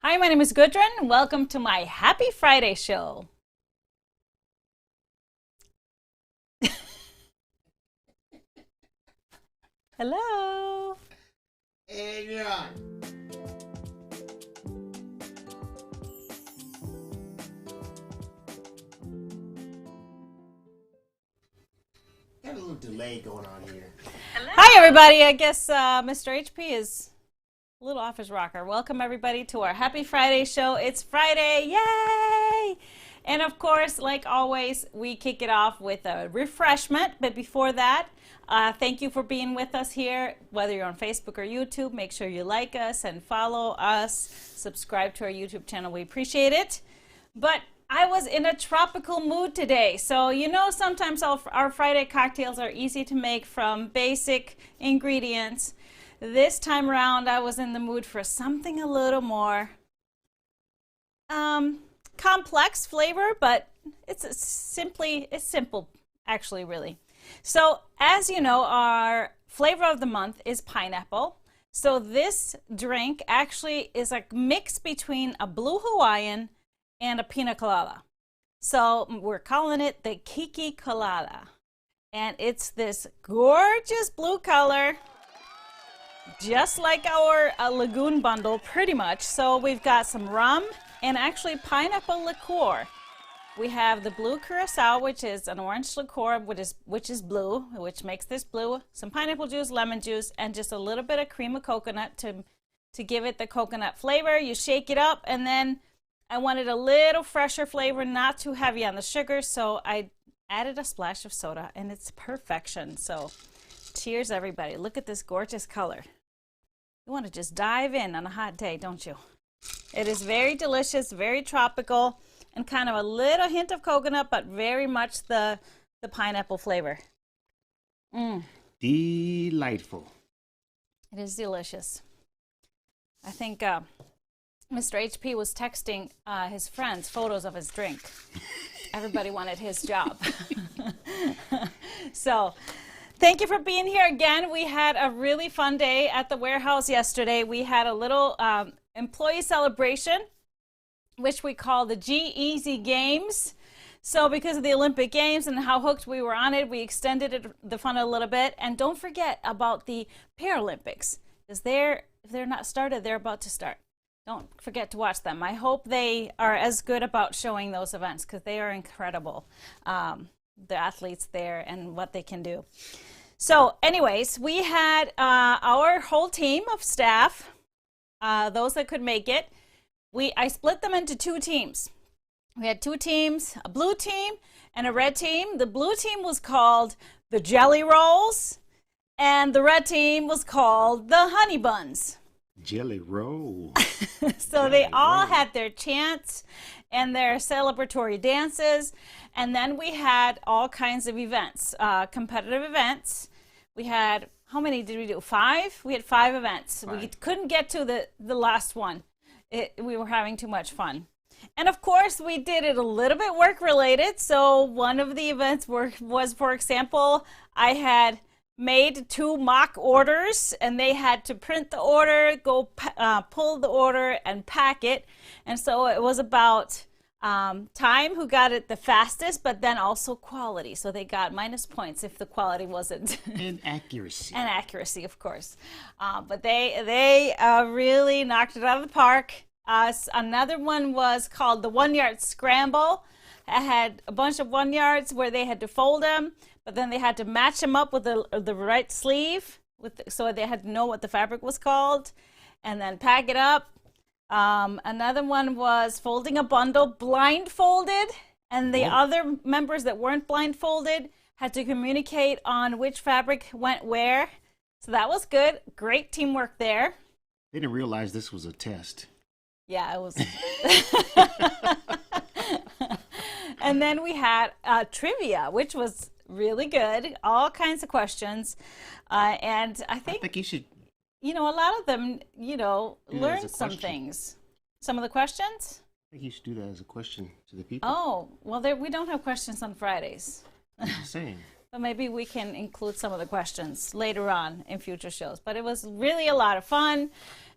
Hi, my name is Gudrun. Welcome to my Happy Friday show. Hello. And you're on. Got a little delay going on here. Hi, everybody. I guess Mr. HP is a little off his rocker. Welcome, everybody, to our Happy Friday show. It's Friday. Yay! And of course, like always, we kick it off with a refreshment. But before that, thank you for being with us here. Whether you're on Facebook or YouTube, make sure you like us and follow us. Subscribe to our YouTube channel. We appreciate it. But I was in a tropical mood today. So, you know, sometimes our Friday cocktails are easy to make from basic ingredients. This time around, I was in the mood for something a little more complex flavor, but it's simple, actually, really. So, as you know, our flavor of the month is pineapple. So this drink actually is a mix between a blue Hawaiian and a pina colada. So we're calling it the Kiki Colada. And it's this gorgeous blue color, just like our Lagoon bundle, pretty much. So we've got some rum and actually pineapple liqueur. We have the blue curacao, which is an orange liqueur, which is blue, which makes this blue. Some pineapple juice, lemon juice, and just a little bit of cream of coconut to give it the coconut flavor. You shake it up, and then I wanted a little fresher flavor, not too heavy on the sugar, so I added a splash of soda, and it's perfection. So cheers, everybody. Look at this gorgeous color. You want to just dive in on a hot day, don't you? It is very delicious, very tropical, and kind of a little hint of coconut, but very much the pineapple flavor. Delightful. It is delicious. I think Mr. HP was texting his friends photos of his drink. Everybody wanted his job. So thank you for being here again. We had a really fun day at the warehouse yesterday. We had a little employee celebration, which we call the G-Easy Games. So because of the Olympic Games and how hooked we were on it, we extended the fun a little bit. And don't forget about the Paralympics, because if they're not started, they're about to start. Don't forget to watch them. I hope they are as good about showing those events, because they are incredible, the athletes there and what they can do. So anyways, we had our whole team of staff, those that could make it. I split them into two teams. We had two teams, a blue team and a red team. The blue team was called the Jelly Rolls, and the red team was called the Honey Buns. Jelly roll. So they all had their chants and their celebratory dances. And then we had all kinds of events, competitive events. We had, how many did we do? 5? We had 5 events. 5. We couldn't get to the last one. We were having too much fun. And of course, we did it a little bit work related. So one of the events was, for example, I had made 2 mock orders, and they had to print the order, go pull the order, and pack it. And so it was about time, who got it the fastest, but then also quality. So they got minus points if the quality wasn't. And accuracy. And accuracy, of course. But they really knocked it out of the park. Another one was called the One Yard Scramble. I had a bunch of 1 yards where they had to fold them, but then they had to match them up with the right sleeve, so they had to know what the fabric was called, and then pack it up. Another one was folding a bundle blindfolded, and the other members that weren't blindfolded had to communicate on which fabric went where. So that was good. Great teamwork there. They didn't realize this was a test. Yeah, it was. And then we had trivia, which was really good. All kinds of questions. And I think you should. You know, a lot of them, Do that learned as a some question. things. Some of the questions? I think you should do that as a question to the people. Oh, well, we don't have questions on Fridays. I'm just saying. But maybe we can include some of the questions later on in future shows. But it was really a lot of fun.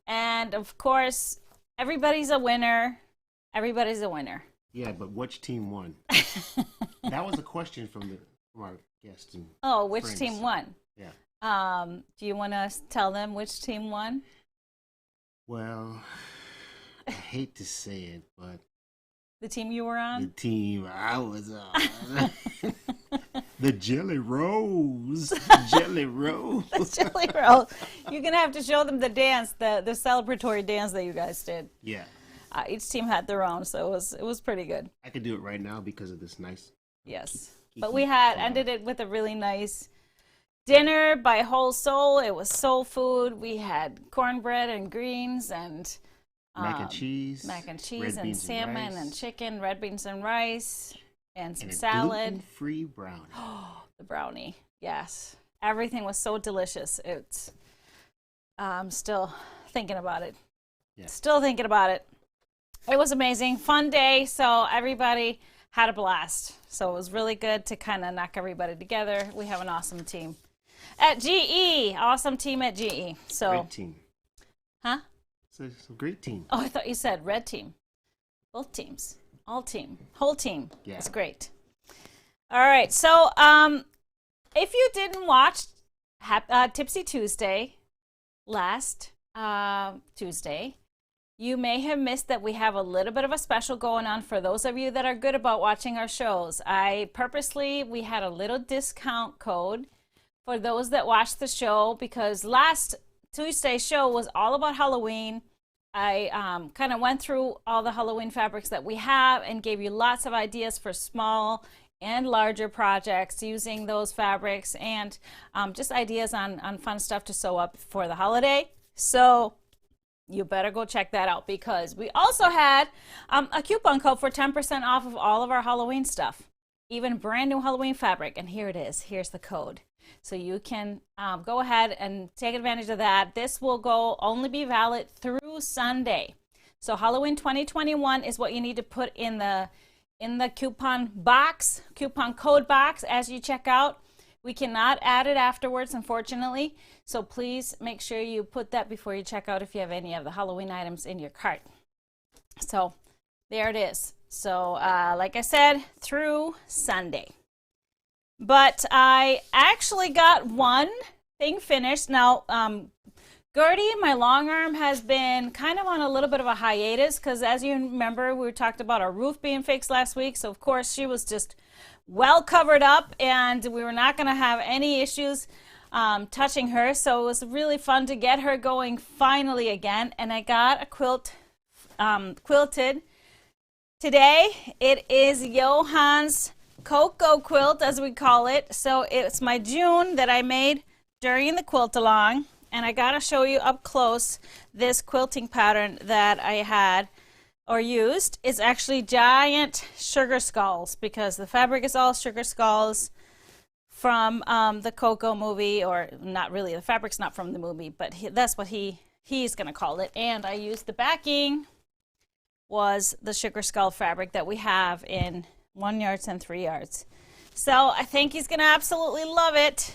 And of course, everybody's a winner. Everybody's a winner. Yeah, but which team won? That was a question from our guests. Oh, which friends. team won? Yeah. Do you want to tell them which team won? Well, I hate to say it, but the team you were on? The team I was on. The Jelly Rolls. Jelly Rolls. The Jelly Rolls. You're going to have to show them the dance, the celebratory dance that you guys did. Yeah. Each team had their own, so it was pretty good. I could do it right now because of this nice. Yes. Kiki But we Colada. ended it with a really nice dinner by Whole Soul. It was soul food. We had cornbread and greens and mac and cheese, and salmon and chicken, red beans and rice, and some and a salad. Gluten-free brownie. Oh, the brownie. Yes. Everything was so delicious. I'm still thinking about it. Yeah. Still thinking about it. It was amazing. Fun day. So everybody had a blast. So it was really good to kind of knock everybody together. We have an awesome team at GE. Awesome team at GE. So, great team. Huh? It's a great team. Oh, I thought you said red team. Both teams. All team. Whole team. Yeah. It's great. All right. So if you didn't watch Tipsy Tuesday last Tuesday, you may have missed that we have a little bit of a special going on for those of you that are good about watching our shows. We had a little discount code for those that watched the show because last Tuesday's show was all about Halloween. I kind of went through all the Halloween fabrics that we have and gave you lots of ideas for small and larger projects using those fabrics and just ideas on fun stuff to sew up for the holiday. So you better go check that out because we also had a coupon code for 10% off of all of our Halloween stuff, even brand new Halloween fabric. And here it is. Here's the code. So you can go ahead and take advantage of that. This will only be valid through Sunday. So Halloween 2021 is what you need to put in the coupon code box as you check out. We cannot add it afterwards, unfortunately. So please make sure you put that before you check out if you have any of the Halloween items in your cart. So there it is. So like I said, through Sunday. But I actually got one thing finished. Now, Gertie, my long arm, has been kind of on a little bit of a hiatus because as you remember, we talked about our roof being fixed last week. So, of course, she was just well covered up and we were not going to have any issues touching her. So it was really fun to get her going finally again. And I got a quilt quilted. Today, it is Johann's Cocoa quilt, as we call it. So it's my June that I made during the quilt along. And I got to show you up close this quilting pattern that I had or used. It's actually giant sugar skulls because the fabric is all sugar skulls from the Coco movie, or not really. The fabric's not from the movie, but that's what he's going to call it. And I used the backing was the sugar skull fabric that we have in 1 yard and 3 yards. So I think he's going to absolutely love it.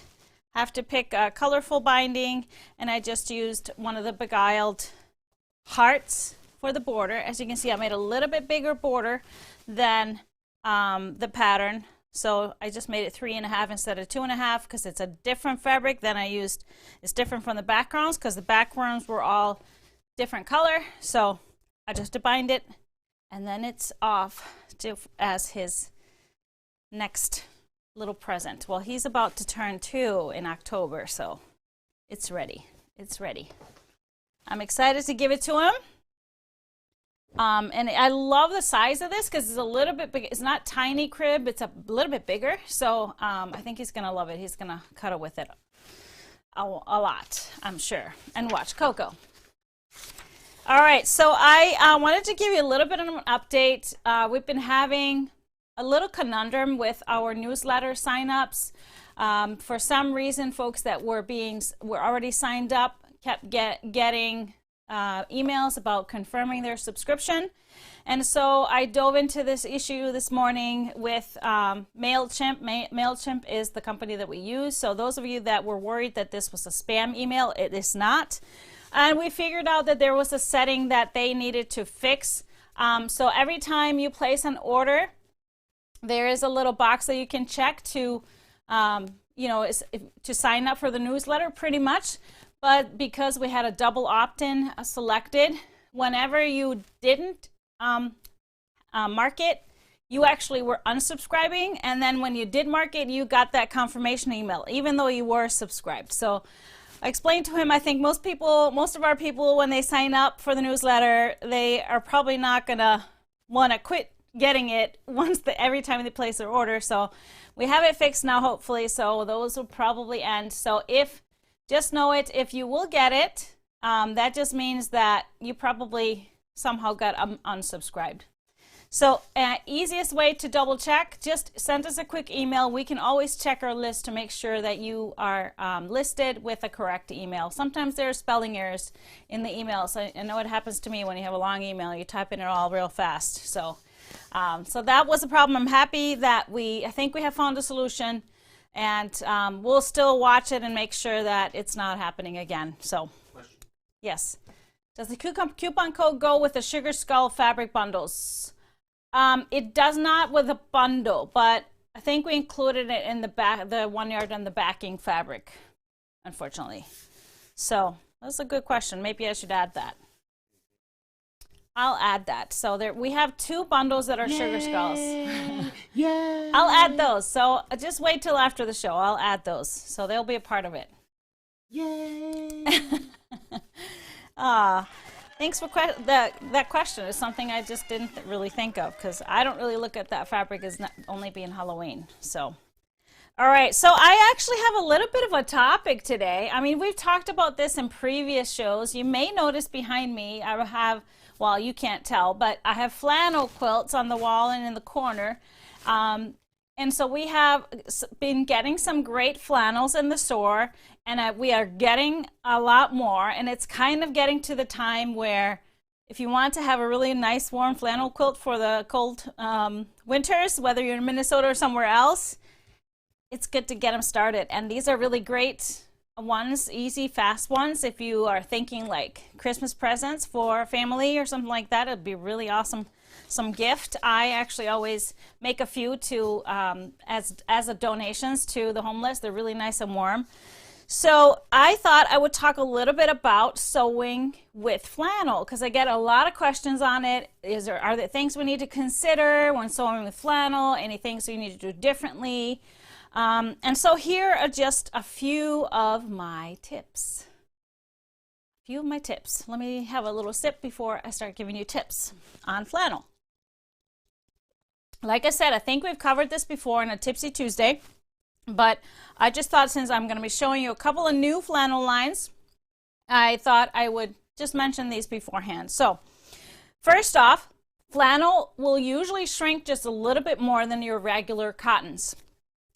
Have to pick a colorful binding, and I just used one of the beguiled hearts for the border. As you can see, I made a little bit bigger border than the pattern. So I just made it 3.5 instead of 2.5 because it's a different fabric than I used. It's different from the backgrounds because the backgrounds were all different color. So I just bind it, and then it's off as his next little present. Well, he's about to turn 2 in October, so it's ready. It's ready. I'm excited to give it to him. And I love the size of this because it's a little bit big. It's not tiny crib. It's a little bit bigger. So I think he's going to love it. He's going to cuddle with it a lot, I'm sure. And watch Coco. All right. So I wanted to give you a little bit of an update. We've been having a little conundrum with our newsletter signups. For some reason, folks that were already signed up kept getting emails about confirming their subscription. And so I dove into this issue this morning with MailChimp. MailChimp is the company that we use. So those of you that were worried that this was a spam email, it is not. And we figured out that there was a setting that they needed to fix. So every time you place an order, there is a little box that you can check to, to sign up for the newsletter pretty much. But because we had a double opt-in selected, whenever you didn't mark it, you actually were unsubscribing. And then when you did mark it, you got that confirmation email, even though you were subscribed. So I explained to him, I think most of our people, when they sign up for the newsletter, they are probably not going to want to quit getting it every time they place their order. So we have it fixed now, hopefully. So those will probably end. So just know it, if you will get it, that just means that you probably somehow got unsubscribed. So easiest way to double check, just send us a quick email. We can always check our list to make sure that you are listed with a correct email. Sometimes there are spelling errors in the emails. I know it happens to me when you have a long email. You type in it all real fast. So that was a problem. I'm happy that I think we have found a solution, and we'll still watch it and make sure that it's not happening again. So, question. Yes. Does the coupon code go with the Sugar Skull fabric bundles? It does not with a bundle, but I think we included it in the 1 yard and the backing fabric, unfortunately. So that's a good question. Maybe I should add that. I'll add that. So we have 2 bundles that are Sugar Skulls. Yeah. I'll add those. So just wait till after the show. I'll add those. So they'll be a part of it. Yay. Thanks for that question. Is something I just didn't really think of, because I don't really look at that fabric as only being Halloween. So, all right. So I actually have a little bit of a topic today. I mean, we've talked about this in previous shows. You may notice behind me, I have, well, you can't tell, but I have flannel quilts on the wall and in the corner. And so we have been getting some great flannels in the store, and we are getting a lot more. And it's kind of getting to the time where if you want to have a really nice warm flannel quilt for the cold winters, whether you're in Minnesota or somewhere else, it's good to get them started. And these are really great ones, easy, fast ones. If you are thinking like Christmas presents for family or something like that, it'd be really awesome. Some gift. I actually always make a few to as a donations to the homeless. They're really nice and warm. So I thought I would talk a little bit about sewing with flannel, because I get a lot of questions on it. Are there things we need to consider when sewing with flannel? Any things you need to do differently? And so here are just a few of my tips. Let me have a little sip before I start giving you tips on flannel. Like I said, I think we've covered this before in a Tipsy Tuesday, but I just thought, since I'm going to be showing you a couple of new flannel lines, I thought I would just mention these beforehand. So first off, flannel will usually shrink just a little bit more than your regular cottons.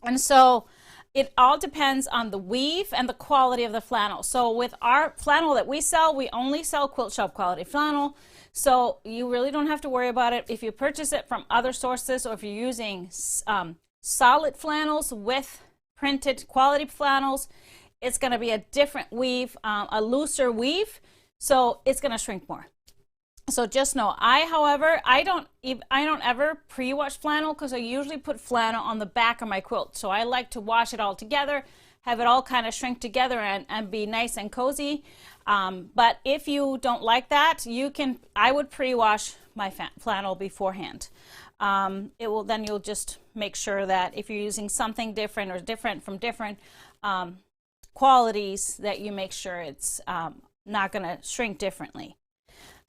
And so it all depends on the weave and the quality of the flannel. So with our flannel that we sell, we only sell quilt shop quality flannel. So you really don't have to worry about it. If you purchase it from other sources, or if you're using solid flannels with printed quality flannels, it's going to be a different weave, a looser weave. So it's going to shrink more. So just know, however, I don't ever pre-wash flannel, because I usually put flannel on the back of my quilt. So I like to wash it all together, have it all kind of shrink together and be nice and cozy. But if you don't like that, I would pre-wash my flannel beforehand. Then you'll just make sure that if you're using something different or different from different qualities, that you make sure it's not going to shrink differently.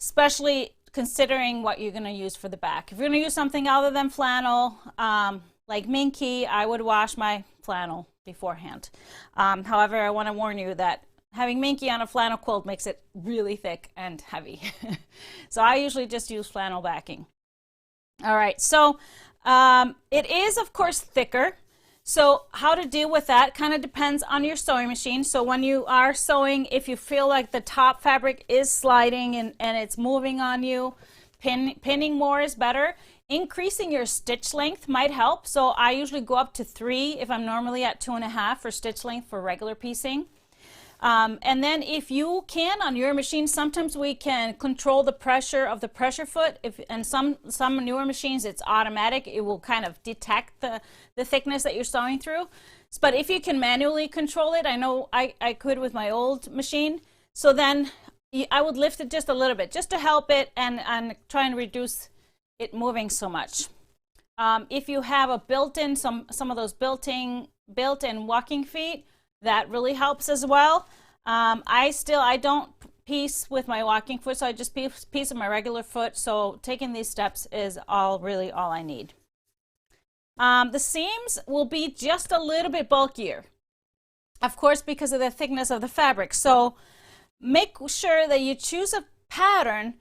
Especially considering what you're going to use for the back. If you're going to use something other than flannel, like minky, I would wash my flannel beforehand. However, I want to warn you that having minky on a flannel quilt makes it really thick and heavy. So I usually just use flannel backing. All right, so it is, of course, thicker. So how to deal with that kind of depends on your sewing machine. So when you are sewing, if you feel like the top fabric is sliding and it's moving on you, pinning more is better. Increasing your stitch length might help. So I usually go up to 3 if I'm normally at 2.5 for stitch length for regular piecing. And then if you can on your machine, sometimes we can control the pressure of the pressure foot. And some newer machines, it's automatic. It will kind of detect the thickness that you're sewing through. But if you can manually control it, I know I could with my old machine. So then I would lift it just a little bit, just to help it and try and reduce it moving so much. If you have a built-in, some of those built-in walking feet, that really helps as well. I don't piece with my walking foot, so I just piece with my regular foot. So taking these steps is really all I need. The seams will be just a little bit bulkier, of course, because of the thickness of the fabric. So make sure that you choose a pattern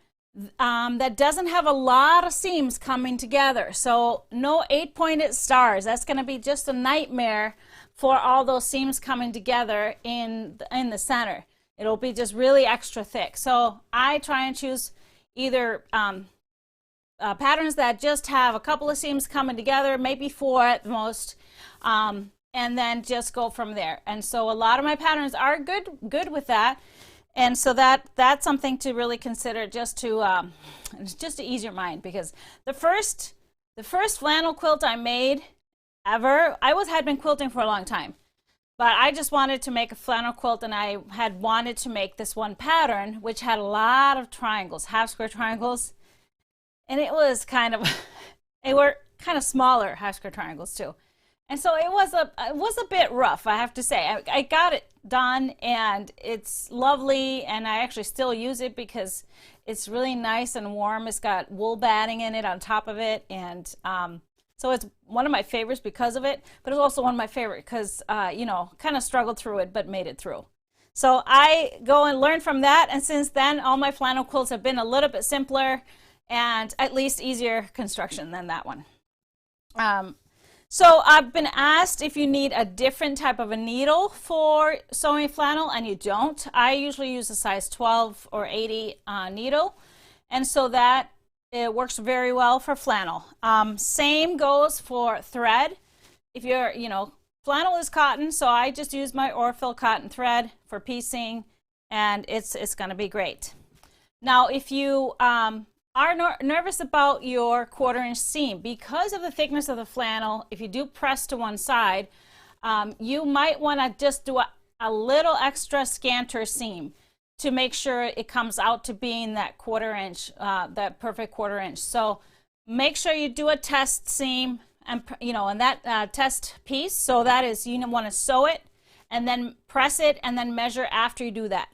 that doesn't have a lot of seams coming together. So no 8-pointed stars. That's going to be just a nightmare for all those seams coming together in the center. It'll be just really extra thick. So I try and choose either patterns that just have a couple of seams coming together, maybe 4 at the most, and then just go from there. And so a lot of my patterns are good with that. And so that's something to really consider, just to ease your mind, because the first flannel quilt I made ever, had been quilting for a long time, but I just wanted to make a flannel quilt, and I had wanted to make this one pattern which had a lot of triangles, half square triangles, and it was they were kind of smaller half square triangles too. And so it was a bit rough, I have to say. I got it done, and it's lovely, and I actually still use it because it's really nice and warm. It's got wool batting in it on top of it, and so it's one of my favorites because of it, but it's also one of my favorite because, kind of struggled through it, but made it through. So I go and learn from that, and since then, all my flannel quilts have been a little bit simpler and at least easier construction than that one. So I've been asked if you need a different type of a needle for sewing flannel, and you don't. I usually use a size 12 or 80 needle, and so that it works very well for flannel. Same goes for thread. If you're, flannel is cotton, so I just use my Orfil cotton thread for piecing, and it's going to be great. Now, if you are nervous about your 1/4 inch seam because of the thickness of the flannel, if you do press to one side, you might want to just do a little extra scanter seam to make sure it comes out to being that 1/4 inch, that perfect 1/4 inch. So make sure you do a test seam, and in that test piece. So that is, you want to sew it and then press it and then measure after you do that,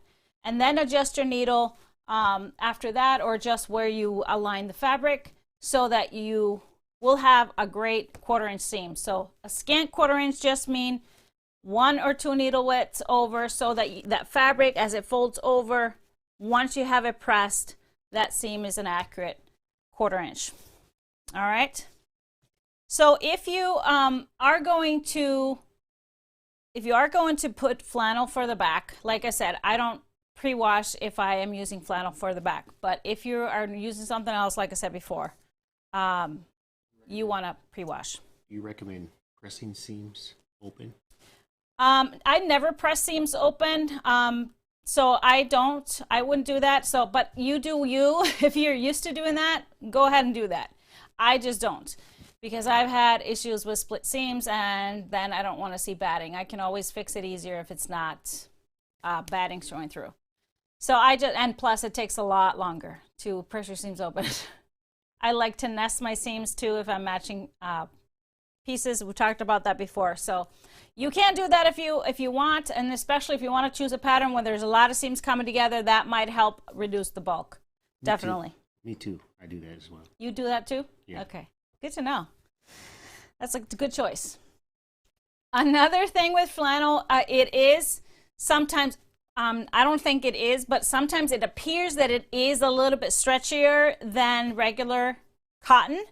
and then adjust your needle after that, or just where you align the fabric, so that you will have a great 1/4 inch seam. So a scant 1/4 inch just mean 1 or 2 needle widths over, so that that fabric, as it folds over, once you have it pressed, that seam is an accurate 1/4 inch. All right. So if you are going to put flannel for the back, like I said, I don't pre-wash if I am using flannel for the back, but if you are using something else, like I said before, you want to pre-wash. You recommend pressing seams open? I never press seams open, so I wouldn't do that. So, but you do you. If you're used to doing that, go ahead and do that. I just don't, because I've had issues with split seams, and then I don't want to see batting. I can always fix it easier if it's not batting showing through. So and plus it takes a lot longer to press your seams open. I like to nest my seams too if I'm matching pieces. We talked about that before. So you can do that if you want, and especially if you want to choose a pattern where there's a lot of seams coming together, that might help reduce the bulk. Definitely. Me too. I do that as well. You do that too? Yeah. Okay. Good to know. That's a good choice. Another thing with flannel, it is sometimes, I don't think it is, but sometimes it appears that it is a little bit stretchier than regular cotton.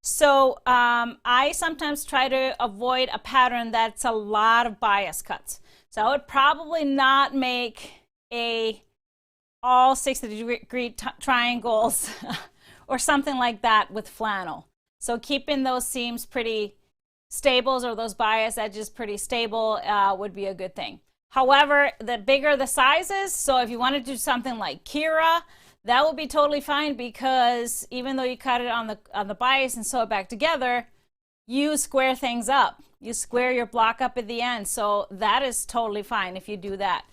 So I sometimes try to avoid a pattern that's a lot of bias cuts. So I would probably not make all 60-degree triangles or something like that with flannel. So keeping those seams pretty stable, or those bias edges pretty stable, would be a good thing. However, the bigger the sizes, so if you want to do something like Kira, that will be totally fine, because even though you cut it on the bias and sew it back together, you square things up. You square your block up at the end, so that is totally fine if you do that.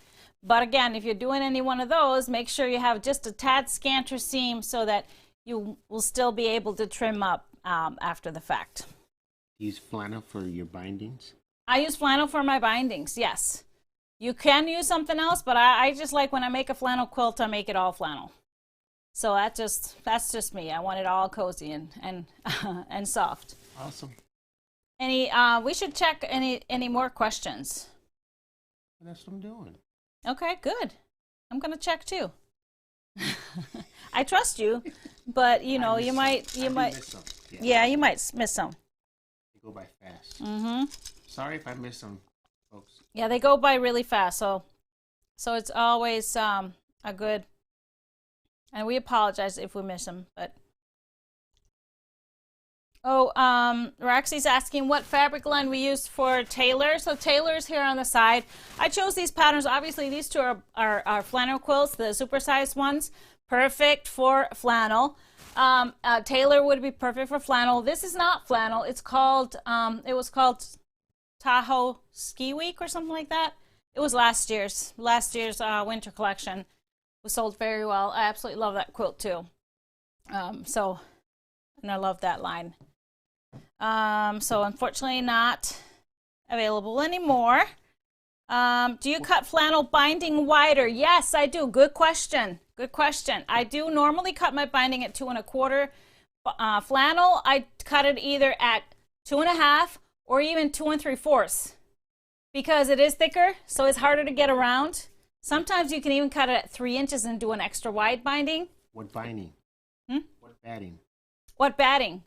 But again, if you're doing any one of those, make sure you have just a tad scanter seam so that you will still be able to trim up after the fact. Use flannel for your bindings? I use flannel for my bindings, yes. You can use something else, but I just like, when I make a flannel quilt, I make it all flannel. So that's just me. I want it all cozy and soft. Awesome. We should check any more questions. That's what I'm doing. Okay, good. I'm gonna check too. I trust you, but you might miss some. Yeah, you might miss some. They go by fast. Mm-hmm. Sorry if I miss some, folks. Yeah, they go by really fast, so it's always a good. And we apologize if we miss them, but. Oh, Roxy's asking what fabric line we used for Taylor. So Taylor's here on the side. I chose these patterns. Obviously, these two are flannel quilts, the supersized ones. Perfect for flannel. Taylor would be perfect for flannel. This is not flannel. It's called, it was called Tahoe Ski Week or something like that. It was last year's winter collection. It was sold very well. I absolutely love that quilt too. And I love that line. So unfortunately not available anymore. Do you cut flannel binding wider? Yes, I do. Good question. Good question. I do normally cut my binding at 2 1/4. Flannel, I cut it either at 2 1/2 or even 2 3/4, because it is thicker, so it's harder to get around. Sometimes you can even cut it at 3 inches and do an extra wide binding. What binding? What batting? What batting?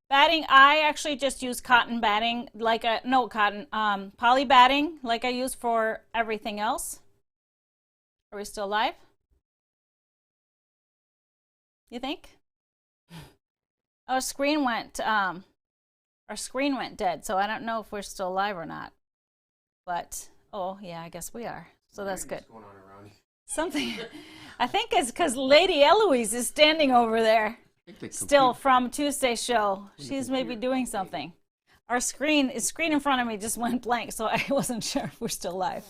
Batting, I actually just use cotton batting, poly batting, like I use for everything else. Are we still live? You think? Our screen went dead, so I don't know if we're still live or not. But oh yeah, I guess we are. So that's good. What's going on around here? Something. I think it's because Lady Eloise is standing over there. Still from Tuesday's show. She's maybe doing something. Our screen in front of me just went blank, so I wasn't sure if we're still live.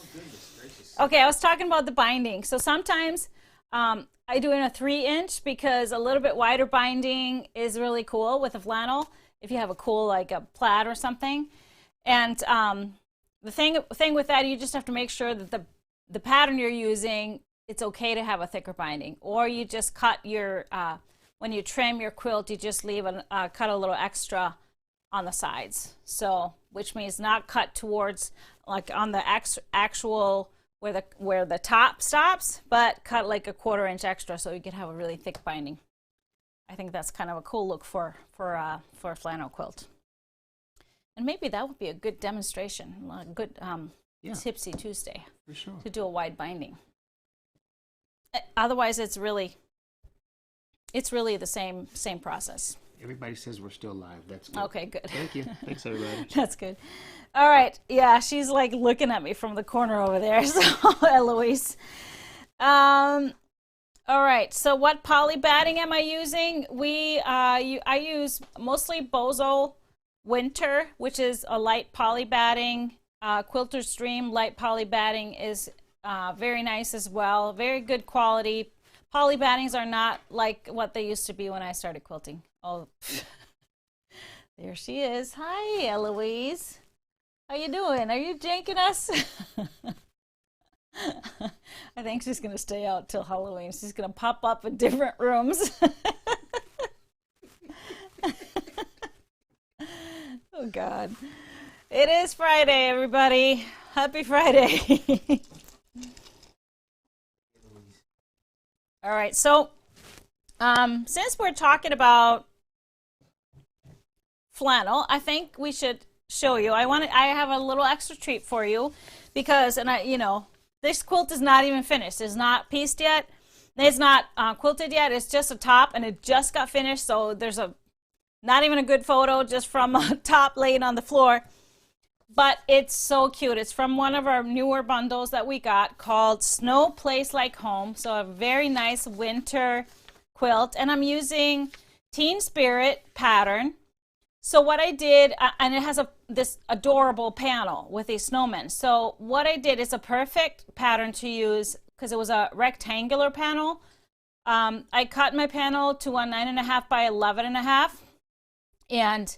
Okay, I was talking about the binding. So sometimes I do in a 3-inch, because a little bit wider binding is really cool with a flannel if you have a cool, like a plaid or something. And the thing with that, you just have to make sure that the pattern you're using, it's okay to have a thicker binding, or you just cut your when you trim your quilt, you just leave cut a little extra on the sides. So, which means not cut towards, like on the actual where the top stops, but cut like a 1/4 inch extra, so you can have a really thick binding. I think that's kind of a cool look for a flannel quilt. And maybe that would be a good demonstration, a good Tipsy Tuesday, for sure, to do a wide binding. Otherwise, it's really the same process. Everybody says we're still live. That's good. Okay, good. Thank you. Thanks, everybody. That's good. All right. Yeah, she's like looking at me from the corner over there. So, Eloise. All right. So, what poly batting am I using? I use mostly Bozo Winter, which is a light poly batting. Quilter's Dream light poly batting is very nice as well. Very good quality. Poly battings are not like what they used to be when I started quilting. Oh, there she is. Hi, Eloise. How you doing? Are you janking us? I think she's going to stay out till Halloween. She's going to pop up in different rooms. Oh, God. It is Friday, everybody. Happy Friday. All right, so since we're talking about flannel, I think we should show you. I have a little extra treat for you, because this quilt is not even finished. It's not pieced yet. It's not quilted yet. It's just a top, and it just got finished. So there's not even a good photo, just from a top laying on the floor. but it's so cute. It's from one of our newer bundles that we got called Snow Place Like Home. So a very nice winter quilt, and I'm using Teen Spirit pattern. So what I did, and it has this adorable panel with these snowmen. So what I did is a perfect pattern to use because it was a rectangular panel. I cut my panel to a 9.5 by 11.5, and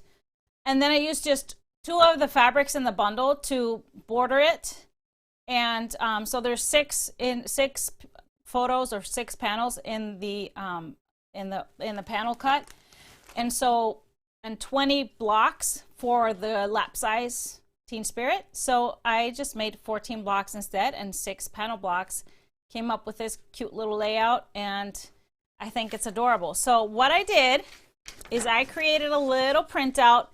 then I used just 2 of the fabrics in the bundle to border it. And so there's 6 photos or 6 panels in the panel cut, and 20 blocks for the lap size Teen Spirit. So I just made 14 blocks instead and 6 panel blocks. Came up with this cute little layout, and I think it's adorable. So what I did is I created a little printout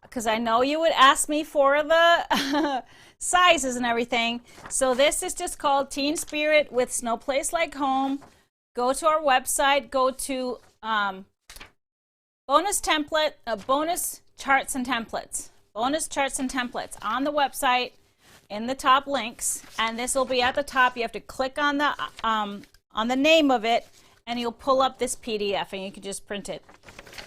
because I know you would ask me for the sizes and everything. So this is just called Teen Spirit with Snow Place Like Home. Go to our website, go to bonus charts and templates on the website in the top links, and this will be at the top. You have to click on the name of it, and you'll pull up this PDF, and you can just print it.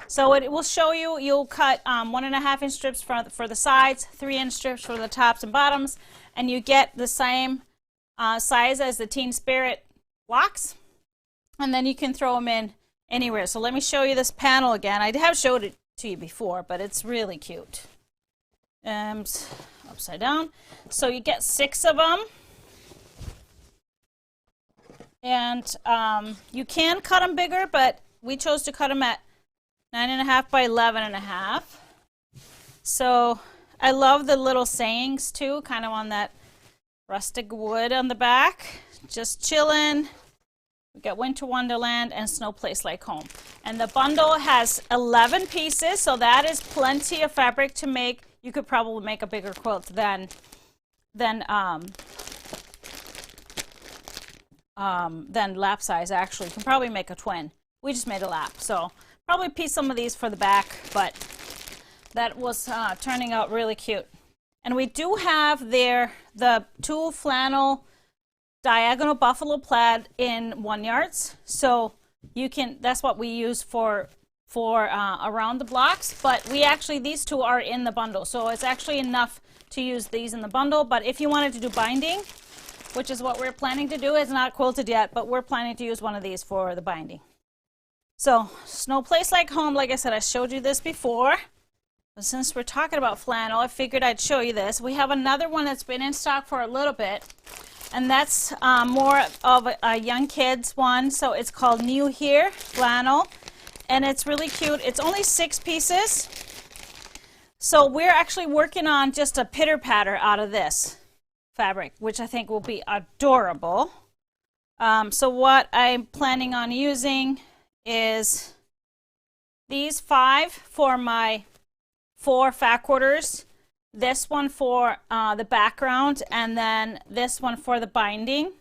So it will show you. You'll cut 1.5-inch strips for the sides, 3-inch strips for the tops and bottoms, and you get the same size as the Teen Spirit blocks, and then you can throw them in anywhere. So let me show you this panel again. I have showed it to you before, but it's really cute. Upside down. So you get 6 of them, and you can cut them bigger, but we chose to cut them at 9.5 by 11.5. So I love the little sayings too, kind of on that rustic wood on the back. Just chillin'. We got Winter Wonderland and Snow Place Like Home. And the bundle has 11 pieces, so that is plenty of fabric to make. You could probably make a bigger quilt than lap size. Actually, you can probably make a twin. We just made a lap, so probably piece some of these for the back, but that was turning out really cute. And we do have there the 2 flannel diagonal buffalo plaid in 1 yards, so you can, that's what we use for around the blocks, but these 2 are in the bundle, so it's actually enough to use these in the bundle. But if you wanted to do binding, which is what we're planning to do, it's not quilted yet, but we're planning to use one of these for the binding. So Snow Place Like Home, like I said, I showed you this before, but since we're talking about flannel, I figured I'd show you this. We have another one that's been in stock for a little bit, and that's more of a young kids one. So it's called New Here Flannel, and it's really cute. It's only 6 pieces. So we're actually working on just a pitter patter out of this fabric, which I think will be adorable. So what I'm planning on using is these 5 for my 4 fat quarters, this one for the background, and then this one for the binding.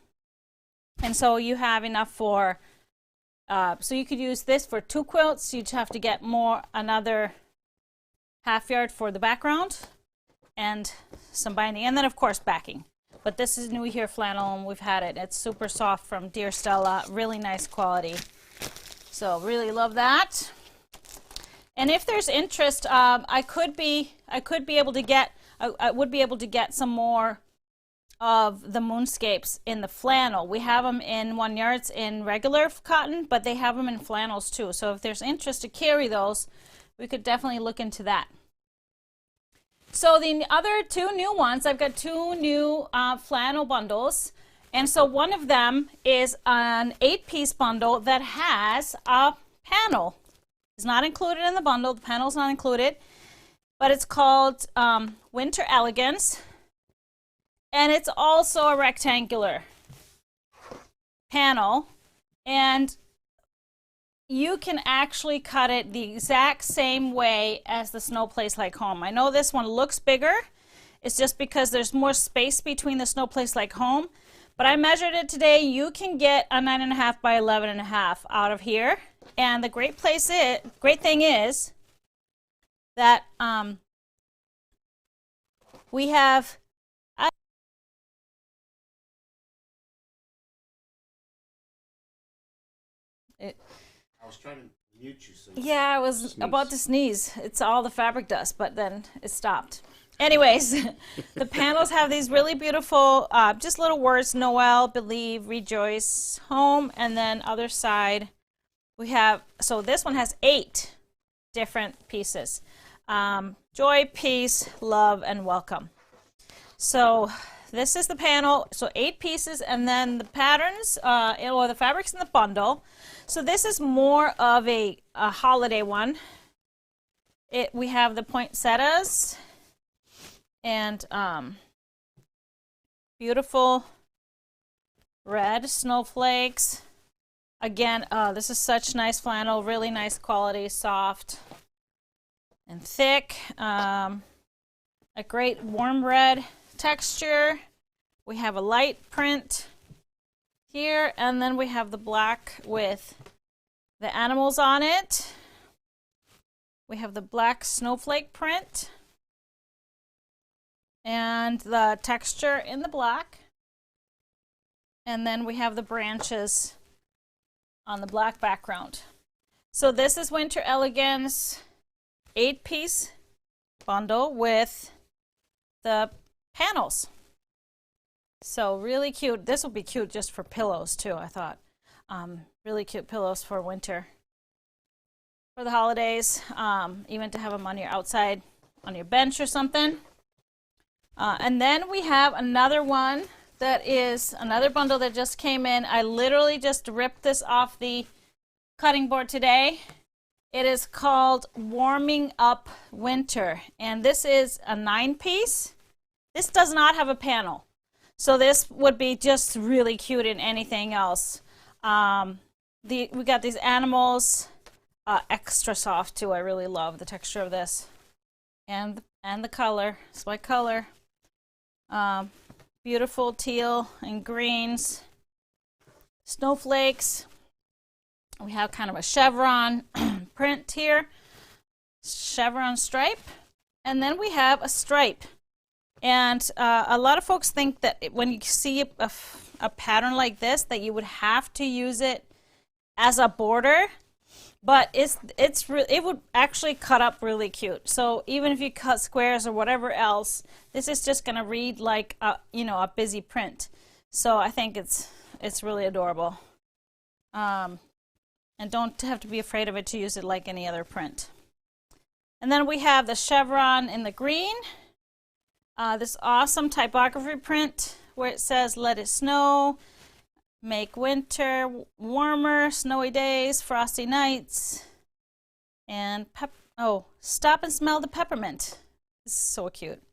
And so you have enough for, so you could use this for 2 quilts. You'd have to get another ½ yard for the background and some binding, and then of course backing. But this is New Here Flannel, and we've had it. It's super soft from Dear Stella, really nice quality. So really love that. And if there's interest, I would be able to get some more of the moonscapes in the flannel. We have them in 1 yards in regular cotton, but they have them in flannels too. So if there's interest to carry those, we could definitely look into that. So the other 2 new ones, I've got 2 new flannel bundles. And so one of them is an 8-piece bundle that has a panel. It's not included in the bundle. The panel's not included. But it's called Winter Elegance. And it's also a rectangular panel. And you can actually cut it the exact same way as the Snow Place Like Home. I know this one looks bigger. It's just because there's more space between the Snow Place Like Home. But I measured it today. You can get a 9.5 by 11.5 out of here. And the great thing is that We have I was trying to mute you. So yeah, I was about to sneeze. It's all the fabric dust, but then it stopped. Anyways, the panels have these really beautiful, just little words: Noel, believe, rejoice, home, and then other side we have. So this one has 8 different pieces: joy, peace, love, and welcome. So this is the panel. So 8 pieces, and then the patterns or the fabrics in the bundle. So this is more of a holiday one. We have the poinsettias and beautiful red snowflakes. Again, this is such nice flannel, really nice quality, soft and thick. A great warm red texture. We have a light print here, and then we have the black with the animals on it. We have the black snowflake print and the texture in the black. And then we have the branches on the black background. So this is Winter Elegance 8-piece bundle with the panels. So really cute. This will be cute just for pillows too, I thought. Really cute pillows for winter, for the holidays, even to have them on your outside, on your bench or something. And then we have another one that is another bundle that just came in. I literally just ripped this off the cutting board today. It is called Warming Up Winter, and this is a 9-piece. This does not have a panel. So this would be just really cute in anything else. We got these animals, extra soft too. I really love the texture of this, and the color. It's white color. Beautiful teal and greens. Snowflakes. We have kind of a chevron print here, chevron stripe, and then we have a stripe. And a lot of folks think that when you see a pattern like this, that you would have to use it as a border, but it would actually cut up really cute. So even if you cut squares or whatever else, this is just going to read like a busy print. So I think it's really adorable. And don't have to be afraid of it to use it like any other print. And then we have the chevron in the green. This awesome typography print where it says, "Let it snow, make winter warmer, snowy days, frosty nights," and stop and smell the peppermint. This is so cute.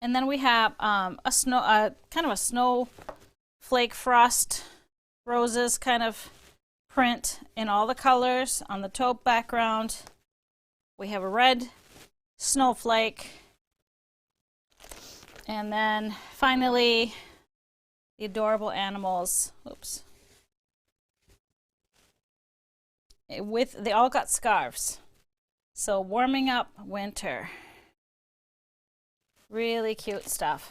And then we have kind of a snowflake frost roses kind of print in all the colors on the taupe background. We have a red snowflake. And then finally, the adorable animals. Oops. They all got scarves. So warming up winter. Really cute stuff.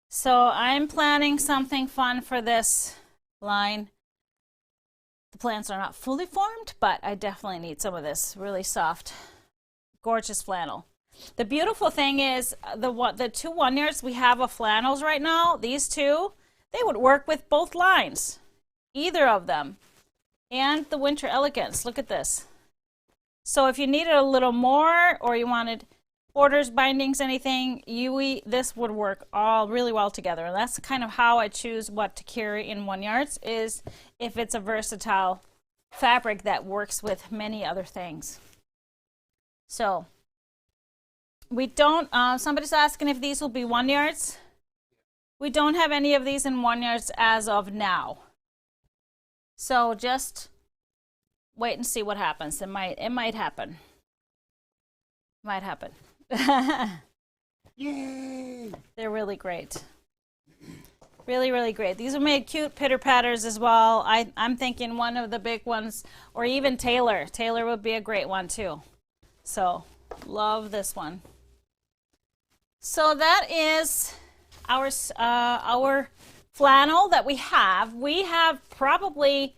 So I'm planning something fun for this line. The plants are not fully formed, but I definitely need some of this really soft, gorgeous flannel. The beautiful thing is the 2 1 yards we have of flannels right now, these two, they would work with both lines, either of them, and the Winter Elegance. Look at this. So if you needed a little more, or you wanted borders, bindings, anything, this would work all really well together. And that's kind of how I choose what to carry in 1 yards, is if it's a versatile fabric that works with many other things. So we don't, somebody's asking if these will be 1 yards. We don't have any of these in 1 yards as of now. So just wait and see what happens. It might happen. Might happen. Yay! They're really great. Really, really great. These are made cute pitter patters as well. I'm thinking one of the big ones, or even Taylor. Taylor would be a great one too. So Love this one. So that is our flannel that we have. We have probably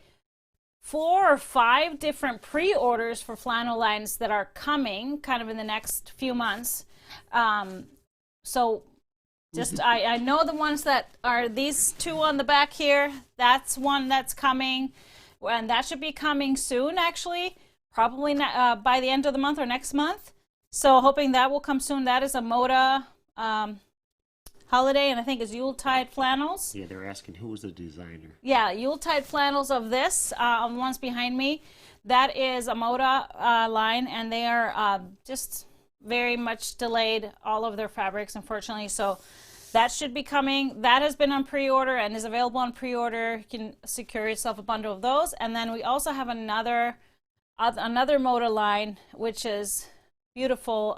4 or 5 different pre-orders for flannel lines that are coming kind of in the next few months. So just I know the ones that are these 2 on the back here. That's one that's coming, and that should be coming soon, actually, probably by the end of the month or next month. So hoping that will come soon. That is a Moda holiday, and I think it's Yuletide flannels. Yeah, they're asking who was the designer. Yeah, Yuletide flannels of this, on the ones behind me. That is a Moda line, and they are just very much delayed, all of their fabrics, unfortunately. So that should be coming. That has been on pre-order and is available on pre-order. You can secure yourself a bundle of those. And then we also have another Moda line, which is beautiful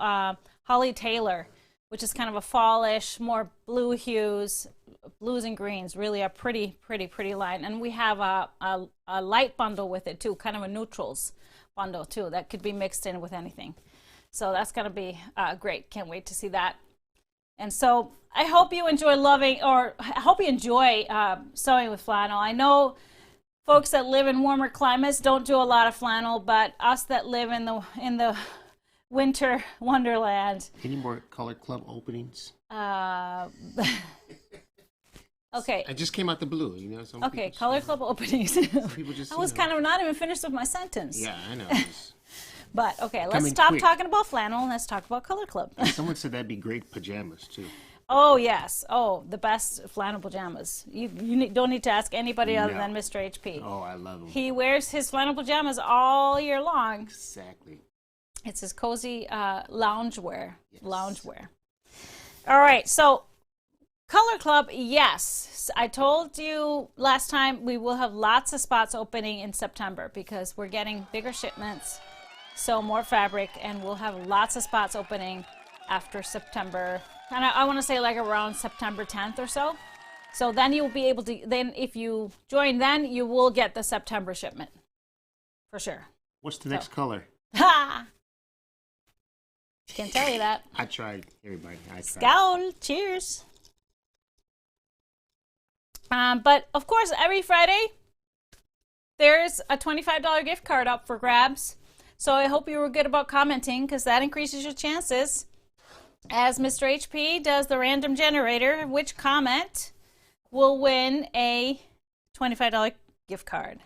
Holly Taylor, which is kind of a fallish, more blue hues, blues and greens, really a pretty line. And we have a light bundle with it too, kind of a neutrals bundle too, that could be mixed in with anything. So that's gonna be great. Can't wait to see that. And so I hope you enjoy sewing with flannel. I know folks that live in warmer climates don't do a lot of flannel, but us that live in the winter wonderland. Any more Color Club openings? Okay. I just came out the blue, you know. Okay, Color Club openings. People just, I was kind of not even finished with my sentence. Yeah, I know. But okay, let's stop talking about flannel and let's talk about Color Club. Someone said that'd be great pajamas too. Oh yes, the best flannel pajamas. You don't need to ask anybody other than Mr. HP. Oh, I love him. He wears his flannel pajamas all year long. Exactly. It's his cozy loungewear. Yes. Loungewear. All right, so Color Club, yes. I told you last time we will have lots of spots opening in September because we're getting bigger shipments, so more fabric, and we'll have lots of spots opening after September. And I want to say like around September 10th or so. So then you'll be able to, then if you join then, you will get the September shipment. For sure. What's the next color? Ha! Can't tell you that. I tried, everybody. I tried. Scowl, cheers. But of course, every Friday, there's a $25 gift card up for grabs. So I hope you were good about commenting because that increases your chances. As Mr. HP does the random generator, which comment will win a $25 gift card.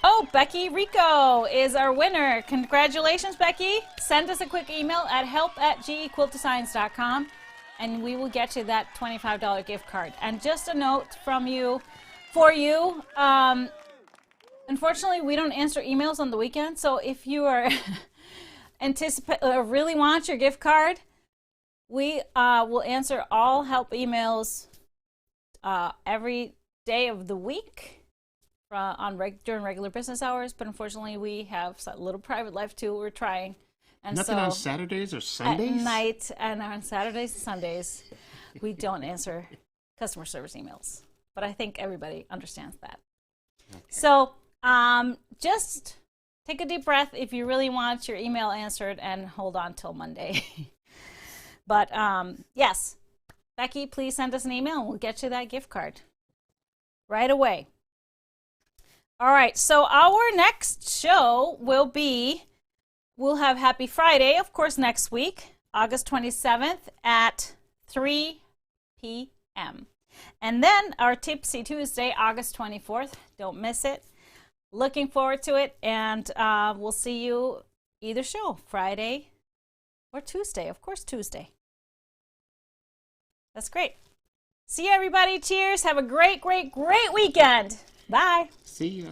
Oh, Becky Rico is our winner. Congratulations, Becky. Send us a quick email at help@gequiltdesigns.com and we will get you that $25 gift card. And just a note from you, unfortunately, we don't answer emails on the weekend. So if you are really want your gift card, we will answer all help emails every day of the week. During regular business hours, but unfortunately we have a little private life too. We're trying, and nothing on Saturdays or Sundays. At night and on Saturdays and Sundays, we don't answer customer service emails. But I think everybody understands that. Okay. So just take a deep breath if you really want your email answered, and hold on till Monday. But yes, Becky, please send us an email and we'll get you that gift card right away. All right, so our next show we'll have Happy Friday, of course, next week, August 27th at 3 p.m. And then our Tipsy Tuesday, August 24th. Don't miss it. Looking forward to it, and we'll see you either show, Friday or Tuesday. Of course, Tuesday. That's great. See you, everybody. Cheers. Have a great, great, great weekend. Bye. See ya.